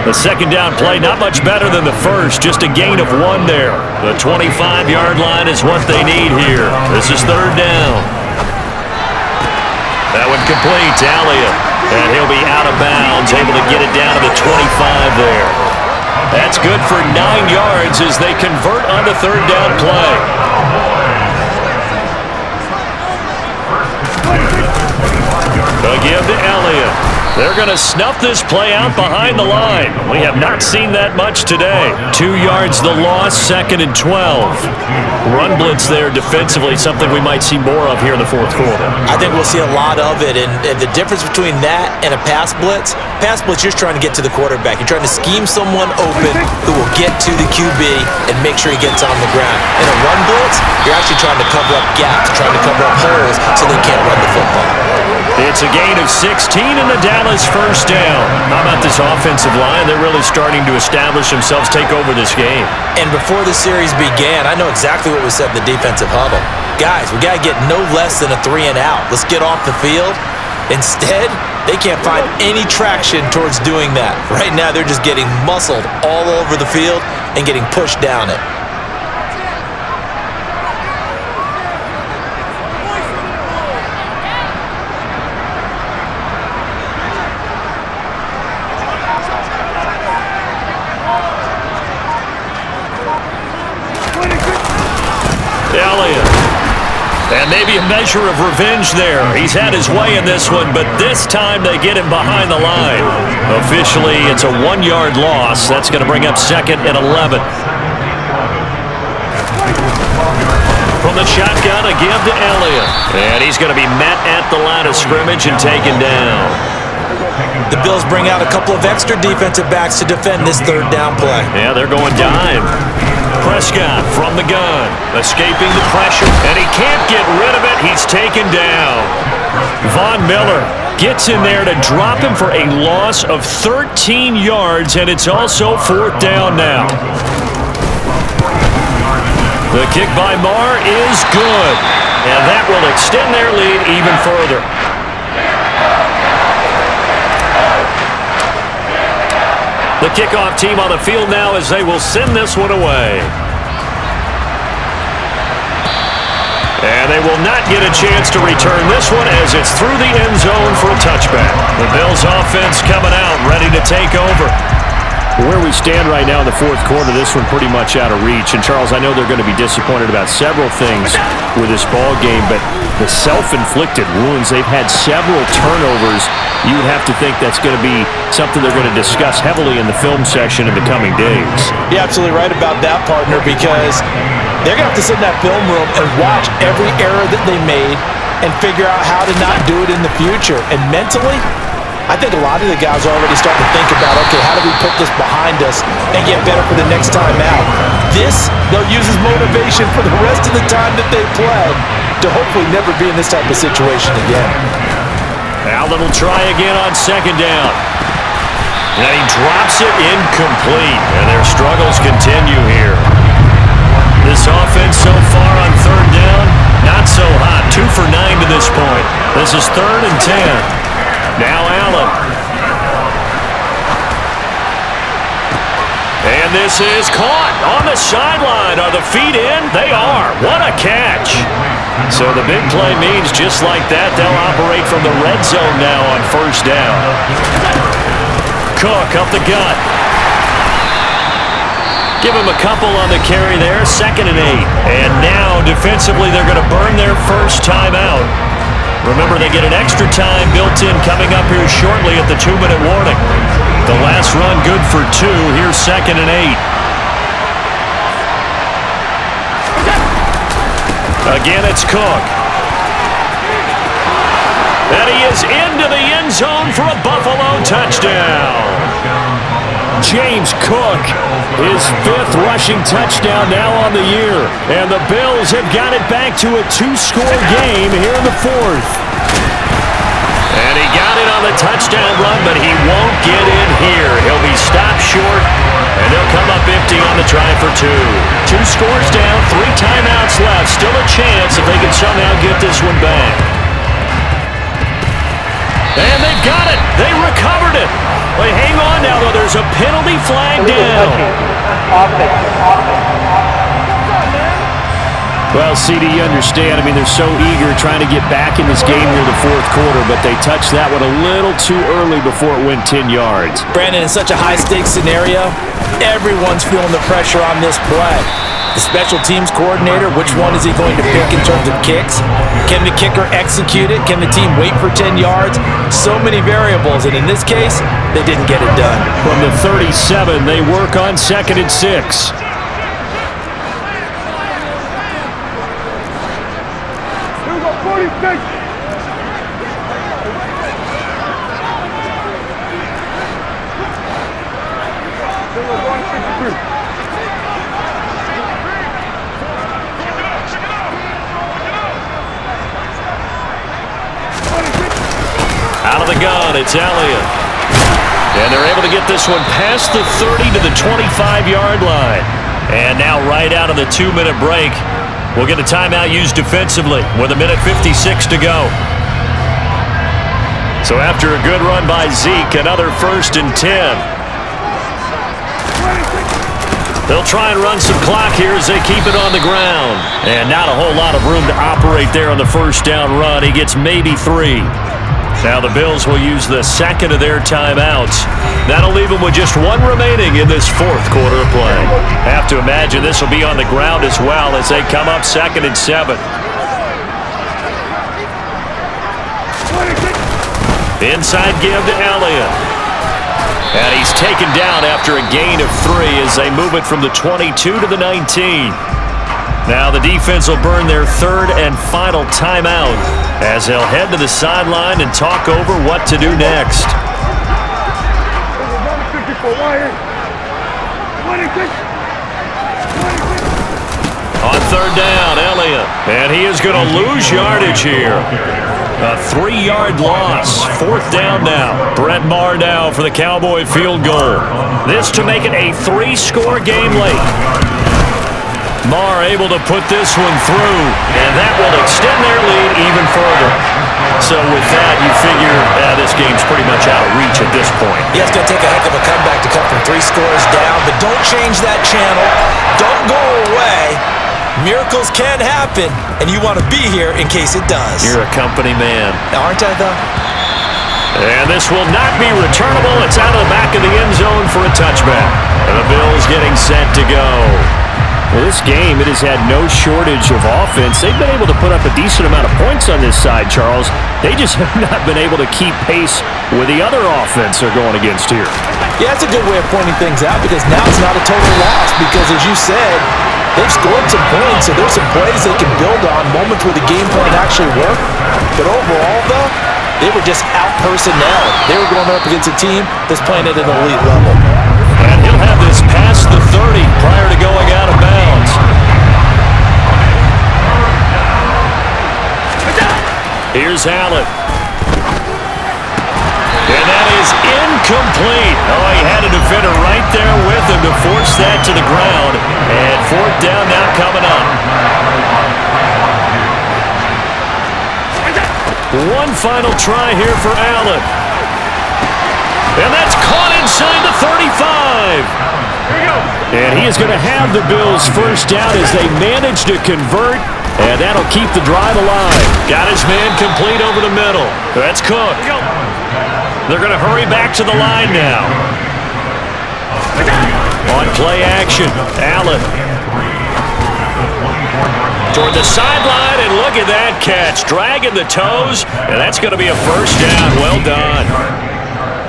The 2nd down play, not much better than the first, just a gain of 1 there. The 25-yard line is what they need here. This is 3rd down. That one complete to Elliott. And he'll be out of bounds, able to get it down to the 25 there. That's good for 9 yards as they convert on the 3rd down play. A give to Elliott. They're going to snuff this play out behind the line. We have not seen that much today. 2 yards the loss, 2nd and 12. Run blitz there defensively, something we might see more of here in the fourth quarter. I think we'll see a lot of it, and the difference between that and a pass blitz, you're trying to get to the quarterback. You're trying to scheme someone open who will get to the QB and make sure he gets on the ground. In a run blitz, you're actually trying to cover up gaps, trying to cover up holes so they can't run the football. It's a gain of 16 in the Dallas first down. How about this offensive line? They're really starting to establish themselves, take over this game. And before the series began, I know exactly what was said in the defensive huddle. Guys, we got to get no less than a 3 and out. Let's get off the field. Instead, they can't find any traction towards doing that. Right now, they're just getting muscled all over the field and getting pushed down it. Elliott. And maybe a measure of revenge there. He's had his way in this one, but this time they get him behind the line. Officially, it's a 1-yard loss. That's going to bring up 2nd and 11. From the shotgun, a give to Elliott. And he's going to be met at the line of scrimmage and taken down. The Bills bring out a couple of extra defensive backs to defend this 3rd down play. Yeah, they're going dime. Prescott from the gun, escaping the pressure, and he can't get rid of it. He's taken down. Von Miller gets in there to drop him for a loss of 13 yards, and it's also 4th down now. The kick by Marr is good, and that will extend their lead even further. The kickoff team on the field now as they will send this one away. And they will not get a chance to return this one as it's through the end zone for a touchback. The Bills offense coming out, ready to take over. Where we stand right now in the fourth quarter, this one pretty much out of reach. And, Charles, I know they're going to be disappointed about several things with this ball game, but the self-inflicted wounds, they've had several turnovers. You would have to think that's going to be something they're going to discuss heavily in the film session in the coming days. You're absolutely right about that, partner, because they're going to have to sit in that film room and watch every error that they made and figure out how to not do it in the future. And mentally, I think a lot of the guys are already starting to think about, okay, how do we put this behind us and get better for the next time out? This, they'll use as motivation for the rest of the time that they play to hopefully never be in this type of situation again. Allen will try again on 2nd down. And he drops it incomplete, and their struggles continue here. This offense so far on 3rd down, not so hot. 2 for 9 to this point. This is 3rd and 10. Now Allen. And this is caught on the sideline. Are the feet in? They are. What a catch. So the big play means just like that, they'll operate from the red zone now on 1st down. Cook up the gut. Give him a couple on the carry there, 2nd and 8. And now defensively they're going to burn their first timeout. Remember, they get an extra time built in coming up here shortly at the 2-minute warning. The last run good for 2. Here's 2nd and 8. Again, it's Cook. And he is into the end zone for a Buffalo touchdown. James Cook, his 5th rushing touchdown now on the year. And the Bills have got it back to a 2-score game here in the 4th. And he got it on the touchdown run, but he won't get in here. He'll be stopped short, and they'll come up empty on the try for 2. 2 scores down, 3 timeouts left. Still a chance if they can somehow get this one back. And they've got it. They recovered it. Wait, hang on now, though. There's a penalty flag down. Well, CD, you understand. I mean, they're so eager trying to get back in this game near the fourth quarter, but they touched that one a little too early before it went 10 yards. Brandon, in such a high-stakes scenario, everyone's feeling the pressure on this play. The special teams coordinator, which one is he going to pick in terms of kicks? Can the kicker execute it? Can the team wait for 10 yards? So many variables, and in this case, they didn't get it done. From the 37, they work on 2nd and 6. Out of the gun, it's Elliott. And they're able to get this one past the 30 to the 25-yard line. And now right out of the 2-minute break, we'll get a timeout used defensively with 1:56 to go. So after a good run by Zeke, another 1st and 10. They'll try and run some clock here as they keep it on the ground. And not a whole lot of room to operate there on the 1st down run. He gets maybe 3. Now the Bills will use the 2nd of their timeouts. That'll leave them with just 1 remaining in this 4th quarter of play. Have to imagine this will be on the ground as well as they come up 2nd and 7. Inside give to Elliott. And he's taken down after a gain of 3 as they move it from the 22 to the 19. Now the defense will burn their 3rd and final timeout as they'll head to the sideline and talk over what to do next. On 3rd down, Elliott. And he is going to lose yardage here. A 3-yard loss. 4th down now. Brett Maher now for the Cowboy field goal. This to make it a 3-score game late. Maher able to put this one through, and that will extend their lead even further. So with that, you figure this game's pretty much out of reach at this point. Yeah, it's going to take a heck of a comeback to come from 3 scores down, but don't change that channel. Don't go away. Miracles can happen, and you want to be here in case it does. You're a company man. Aren't I, though? And this will not be returnable. It's out of the back of the end zone for a touchback. And the Bills getting set to go. Well, this game, it has had no shortage of offense. They've been able to put up a decent amount of points on this side, Charles. They just have not been able to keep pace with the other offense they're going against here. Yeah, that's a good way of pointing things out because now it's not a total loss because, as you said, they've scored some points, so there's some plays they can build on, moments where the game plan actually worked. But overall, though, they were just out-personnel. They were going up against a team that's playing at an elite level. And he'll have this past the 30 prior to going out of bounds. Here's Allen. And that is incomplete. Oh, he had a defender right there with him to force that to the ground. And 4th down now coming up. One final try here for Allen. And that's caught inside the 35. And he is going to have the Bills 1st down as they manage to convert. And that'll keep the drive alive. Got his man complete over the middle. That's Cook. They're going to hurry back to the line now. On play action, Allen. Toward the sideline, and look at that catch. Dragging the toes, and that's going to be a 1st down. Well done.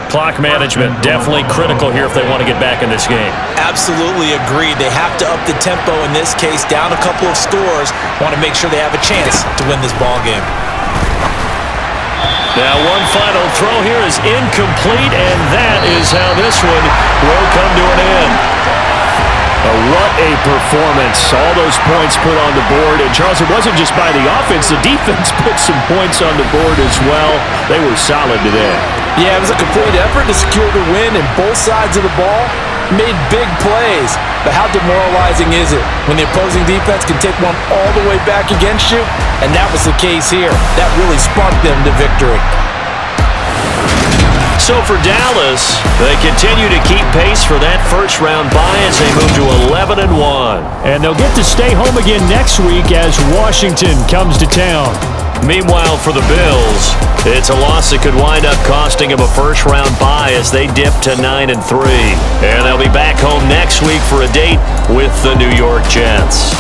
Clock management definitely critical here if they want to get back in this game. Absolutely agreed. They have to up the tempo in this case, down a couple of scores. Want to make sure they have a chance to win this ball game. Now one final throw here is incomplete, and that is how this one will come to an end. What a performance. All those points put on the board. And, Charles, it wasn't just by the offense. The defense put some points on the board as well. They were solid today. Yeah, it was a complete effort to secure the win, and both sides of the ball made big plays. But how demoralizing is it when the opposing defense can take one all the way back against you? And that was the case here. That really sparked them to victory. So for Dallas, they continue to keep pace for that 1st-round bye as they move to 11-1. And they'll get to stay home again next week as Washington comes to town. Meanwhile, for the Bills, it's a loss that could wind up costing them a first-round bye as they dip to 9-3. And they'll be back home next week for a date with the New York Jets.